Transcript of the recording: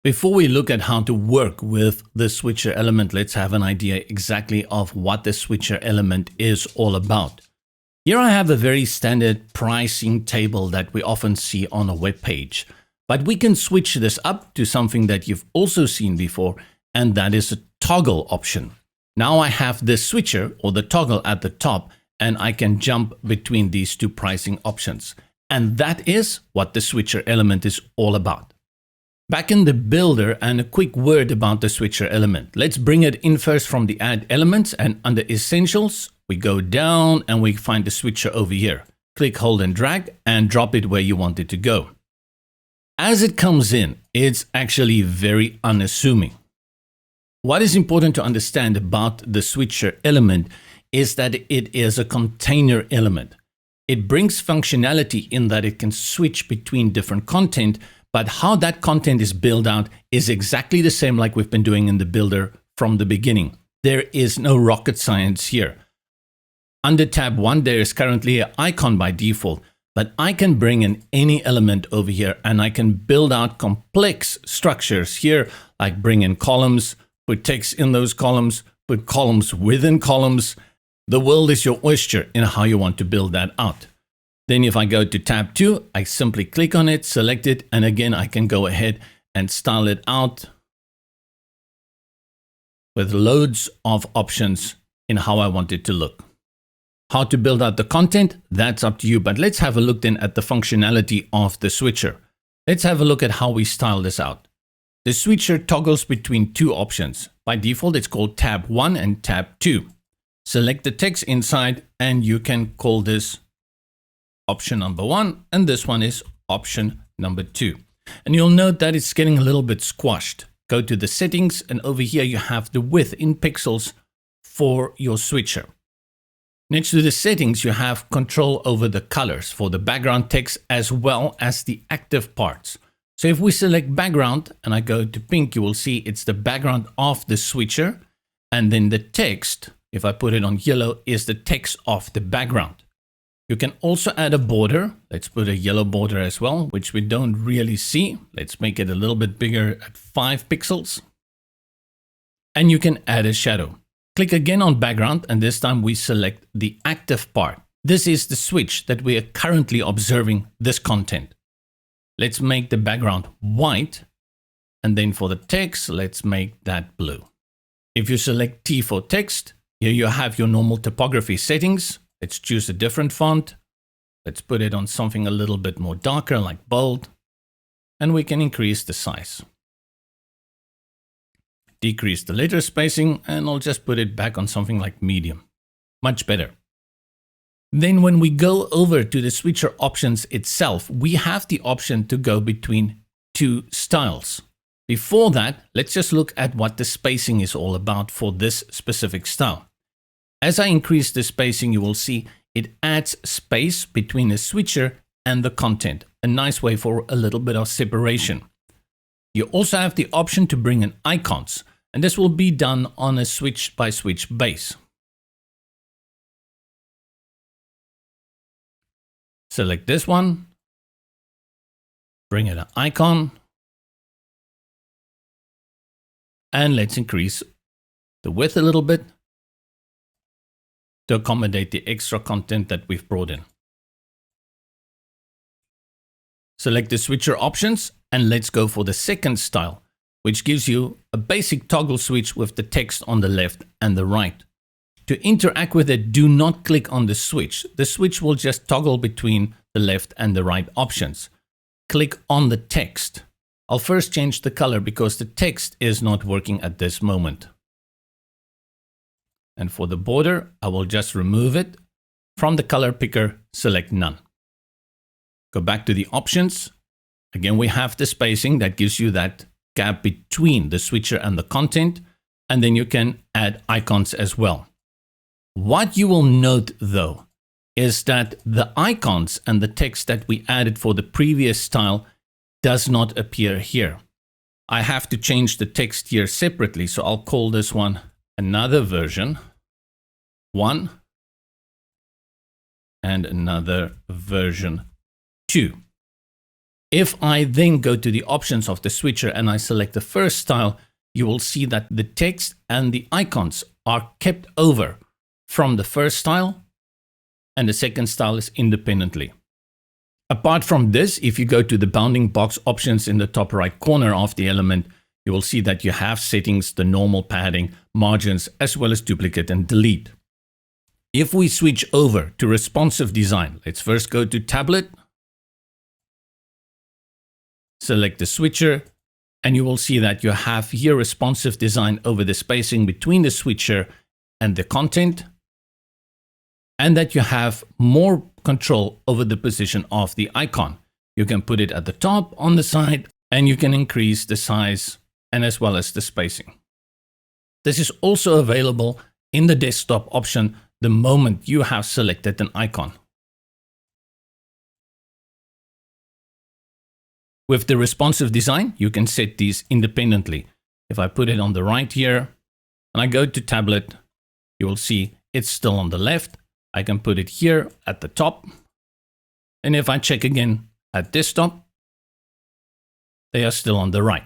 Before we look at how to work with the switcher element, let's have an idea exactly of what the switcher element is all about. Here I have a very standard pricing table that we often see on a web page, but we can switch this up to something that you've also seen before, and that is a toggle option. Now I have this switcher or the toggle at the top, and I can jump between these two pricing options. And that is what the switcher element is all about. Back in the builder, and a quick word about the switcher element. Let's bring it in first from the add elements, and under essentials, we go down and we find the switcher over here. Click, hold and drag and drop it where you want it to go. As it comes in, it's actually very unassuming. What is important to understand about the switcher element is that it is a container element. It brings functionality in that it can switch between different content, but how that content is built out is exactly the same like we've been doing in the builder from the beginning. There is no rocket science here. Under tab 1, there is currently an icon by default, but I can bring in any element over here and I can build out complex structures here, like bring in columns, put text in those columns, put columns within columns. The world is your oyster in how you want to build that out. Then if I go to tab 2, I simply click on it, select it, and again, I can go ahead and style it out with loads of options in how I want it to look. How to build out the content, that's up to you, but let's have a look then at the functionality of the switcher. Let's have a look at how we style this out. The switcher toggles between two options. By default, it's called tab 1 and tab 2. Select the text inside and you can call this option number 1, and this one is option number 2. And you'll note that it's getting a little bit squashed. Go to the settings, and over here you have the width in pixels for your switcher. Next to the settings, you have control over the colors for the background text as well as the active parts. So if we select background and I go to pink, you will see it's the background of the switcher, and then the text, if I put it on yellow, is the text of the background. You can also add a border. Let's put a yellow border as well, which we don't really see. Let's make it a little bit bigger at 5 pixels. And you can add a shadow. Click again on background, and this time we select the active part. This is the switch that we are currently observing this content. Let's make the background white, and then for the text, let's make that blue. If you select T for text, here you have your normal typography settings. Let's choose a different font. Let's put it on something a little bit more darker, like bold. And we can increase the size. Decrease the letter spacing, and I'll just put it back on something like medium. Much better. Then when we go over to the switcher options itself, we have the option to go between two styles. Before that, let's just look at what the spacing is all about for this specific style. As I increase the spacing, you will see it adds space between the switcher and the content. A nice way for a little bit of separation. You also have the option to bring in icons, and this will be done on a switch by switch base. Select this one, bring in an icon, and let's increase the width a little bit to accommodate the extra content that we've brought in. Select the switcher options, and let's go for the second style, which gives you a basic toggle switch with the text on the left and the right. To interact with it, do not click on the switch. The switch will just toggle between the left and the right options. Click on the text. I'll first change the color because the text is not working at this moment. And for the border, I will just remove it. From the color picker, select none. Go back to the options. Again, we have the spacing that gives you that gap between the switcher and the content. And then you can add icons as well. What you will note though, is that the icons and the text that we added for the previous style does not appear here. I have to change the text here separately. So I'll call this one another version 1 and another version 2. If I then go to the options of the switcher and I select the first style, you will see that the text and the icons are kept over from the first style, and the second style is independently. Apart from this, if you go to the bounding box options in the top right corner of the element, you will see that you have settings, the normal padding, margins, as well as duplicate and delete. If we switch over to responsive design, let's first go to tablet, select the switcher, and you will see that you have here responsive design over the spacing between the switcher and the content, and that you have more control over the position of the icon. You can put it at the top, on the side, and you can increase the size and as well as the spacing. This is also available in the desktop option the moment you have selected an icon. With the responsive design, you can set these independently. If I put it on the right here and I go to tablet, you will see it's still on the left. I can put it here at the top. And if I check again at desktop, they are still on the right.